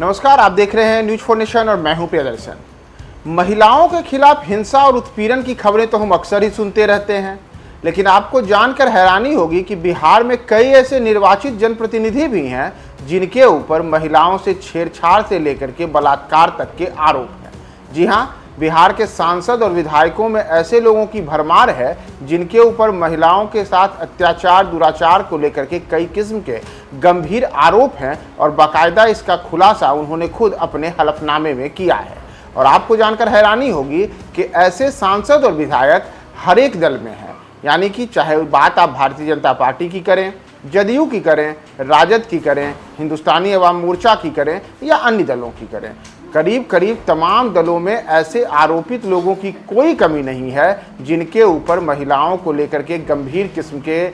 नमस्कार, आप देख रहे हैं न्यूज फॉर नेशन और मैं हूं प्रियदर्शन। महिलाओं के खिलाफ हिंसा और उत्पीड़न की खबरें तो हम अक्सर ही सुनते रहते हैं, लेकिन आपको जानकर हैरानी होगी कि बिहार में कई ऐसे निर्वाचित जनप्रतिनिधि भी हैं जिनके ऊपर महिलाओं से छेड़छाड़ से लेकर के बलात्कार तक के आरोप हैं। जी हां, बिहार के सांसद और विधायकों में ऐसे लोगों की भरमार है जिनके ऊपर महिलाओं के साथ अत्याचार दुराचार को लेकर के कई किस्म के गंभीर आरोप हैं और बाकायदा इसका खुलासा उन्होंने खुद अपने हलफनामे में किया है। और आपको जानकर हैरानी होगी कि ऐसे सांसद और विधायक हर एक दल में हैं, यानी कि चाहे बात आप भारतीय जनता पार्टी की करें, जदयू की करें, राजद की करें, हिंदुस्तानी अवाम मोर्चा की करें या अन्य दलों की करें, करीब करीब तमाम दलों में ऐसे आरोपित लोगों की कोई कमी नहीं है जिनके ऊपर महिलाओं को लेकर के गंभीर किस्म के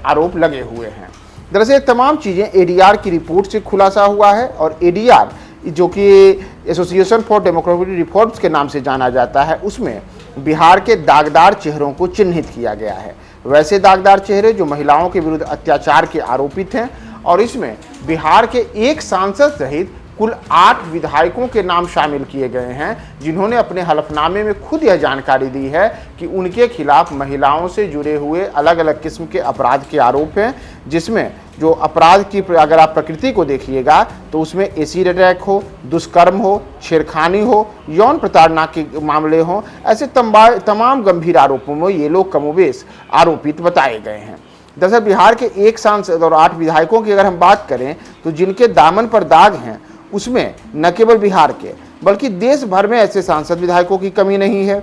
आरोप लगे हुए हैं। दरअसल तमाम चीज़ें एडीआर की रिपोर्ट से खुलासा हुआ है और एडीआर जो कि एसोसिएशन फॉर डेमोक्रेटिक रिफॉर्म्स के नाम से जाना जाता है, उसमें बिहार के दागदार चेहरों को चिन्हित किया गया है। वैसे दागदार चेहरे जो महिलाओं के विरुद्ध अत्याचार के आरोपित हैं और इसमें बिहार के एक सांसद सहित कुल 8 विधायकों के नाम शामिल किए गए हैं, जिन्होंने अपने हलफनामे में खुद यह जानकारी दी है कि उनके खिलाफ महिलाओं से जुड़े हुए अलग अलग किस्म के अपराध के आरोप हैं, जिसमें जो अपराध की अगर आप प्रकृति को देखिएगा तो उसमें एसिड अटैक हो, दुष्कर्म हो, छेड़खानी हो, यौन प्रताड़ना के मामले हों, ऐसे तमाम गंभीर आरोपों में ये लोग कमोबेश आरोपित बताए गए हैं। दरअसल बिहार के एक सांसद और 8 विधायकों की अगर हम बात करें तो जिनके दामन पर दाग हैं, उसमें न केवल बिहार के बल्कि देश भर में ऐसे सांसद विधायकों की कमी नहीं है।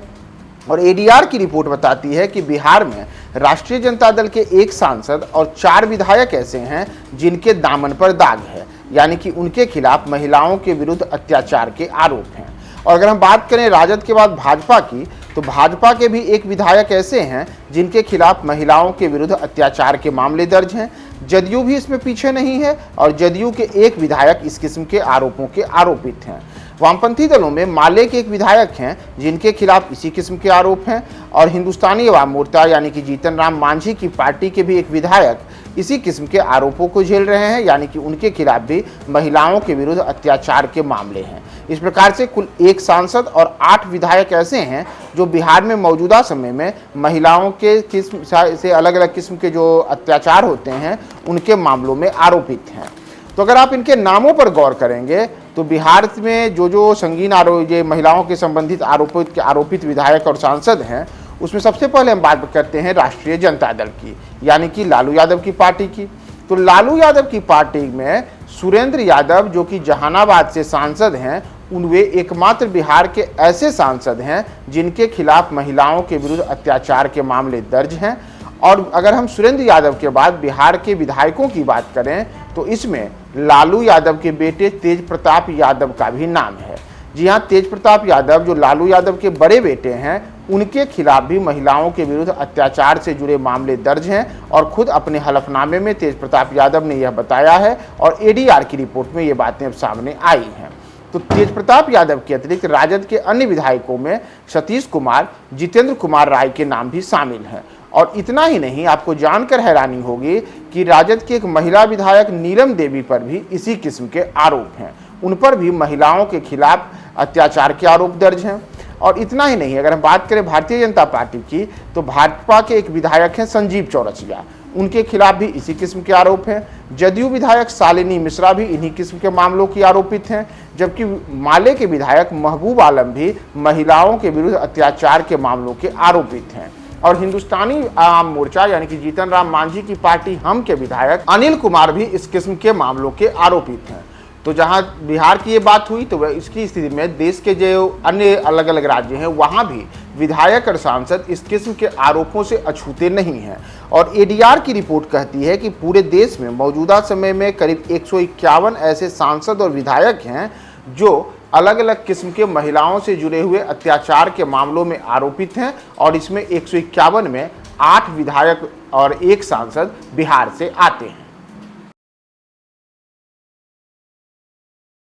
और एडीआर की रिपोर्ट बताती है कि बिहार में राष्ट्रीय जनता दल के एक सांसद और 4 विधायक ऐसे हैं जिनके दामन पर दाग है, यानी कि उनके खिलाफ महिलाओं के विरुद्ध अत्याचार के आरोप हैं। और अगर हम बात करें राजद के बाद भाजपा की, तो भाजपा के भी एक विधायक ऐसे हैं जिनके खिलाफ महिलाओं के विरुद्ध अत्याचार के मामले दर्ज हैं। जदयू भी इसमें पीछे नहीं है और जदयू के एक विधायक इस किस्म के आरोपों के आरोपित हैं। वामपंथी दलों में माले के एक विधायक हैं जिनके खिलाफ इसी किस्म के आरोप हैं और हिंदुस्तानी अवाम मोर्चा यानी कि जीतन राम मांझी की पार्टी के भी एक विधायक इसी किस्म के आरोपों को झेल रहे हैं, यानी कि उनके खिलाफ भी महिलाओं के विरुद्ध अत्याचार के मामले हैं। इस प्रकार से कुल एक सांसद और 8 विधायक ऐसे हैं जो बिहार में मौजूदा समय में महिलाओं के किस्म से अलग अलग किस्म के जो अत्याचार होते हैं उनके मामलों में आरोपित हैं। तो अगर आप इनके नामों पर गौर करेंगे तो बिहार में जो संगीन ये महिलाओं के संबंधित आरोपित विधायक और सांसद हैं, उसमें सबसे पहले हम बात करते हैं राष्ट्रीय जनता दल की, यानी कि लालू यादव की पार्टी की। तो लालू यादव की पार्टी में सुरेंद्र यादव जो कि जहानाबाद से सांसद हैं, वे एकमात्र बिहार के ऐसे सांसद हैं जिनके खिलाफ महिलाओं के विरुद्ध अत्याचार के मामले दर्ज हैं। और अगर हम सुरेंद्र यादव के बाद बिहार के विधायकों की बात करें तो इसमें लालू यादव के बेटे तेज प्रताप यादव का भी नाम है। जी हाँ, तेज प्रताप यादव जो लालू यादव के बड़े बेटे हैं, उनके खिलाफ भी महिलाओं के विरुद्ध अत्याचार से जुड़े मामले दर्ज हैं और खुद अपने हलफनामे में तेज प्रताप यादव ने यह बताया है और एडीआर की रिपोर्ट में ये बातें अब सामने आई हैं। तो तेज प्रताप यादव के अतिरिक्त राजद के अन्य विधायकों में सतीश कुमार, जितेंद्र कुमार राय के नाम भी शामिल हैं। और इतना ही नहीं, आपको जानकर हैरानी होगी कि राजद की एक महिला विधायक नीलम देवी पर भी इसी किस्म के आरोप हैं। उन पर भी महिलाओं के खिलाफ अत्याचार के आरोप दर्ज हैं। और इतना ही नहीं, अगर हम बात करें भारतीय जनता पार्टी की, तो भाजपा के एक विधायक हैं संजीव चौरसिया, उनके खिलाफ भी इसी किस्म के आरोप हैं। जदयू विधायक शालिनी मिश्रा भी इन्हीं किस्म के मामलों की आरोपित हैं, जबकि माले के विधायक महबूब आलम भी महिलाओं के विरुद्ध अत्याचार के मामलों के आरोपित हैं। और हिंदुस्तानी आवाम मोर्चा यानी कि जीतन राम मांझी की पार्टी हम के विधायक अनिल कुमार भी इस किस्म के मामलों के आरोपित हैं। तो जहां बिहार की ये बात हुई तो इसकी स्थिति में देश के जो अन्य अलग अलग राज्य हैं वहां भी विधायक और सांसद इस किस्म के आरोपों से अछूते नहीं हैं। और एडीआर की रिपोर्ट कहती है कि पूरे देश में मौजूदा समय में करीब 151 ऐसे सांसद और विधायक हैं जो अलग अलग किस्म के महिलाओं से जुड़े हुए अत्याचार के मामलों में आरोपित हैं और इसमें 151 में 8 विधायक और 1 सांसद बिहार से आते हैं।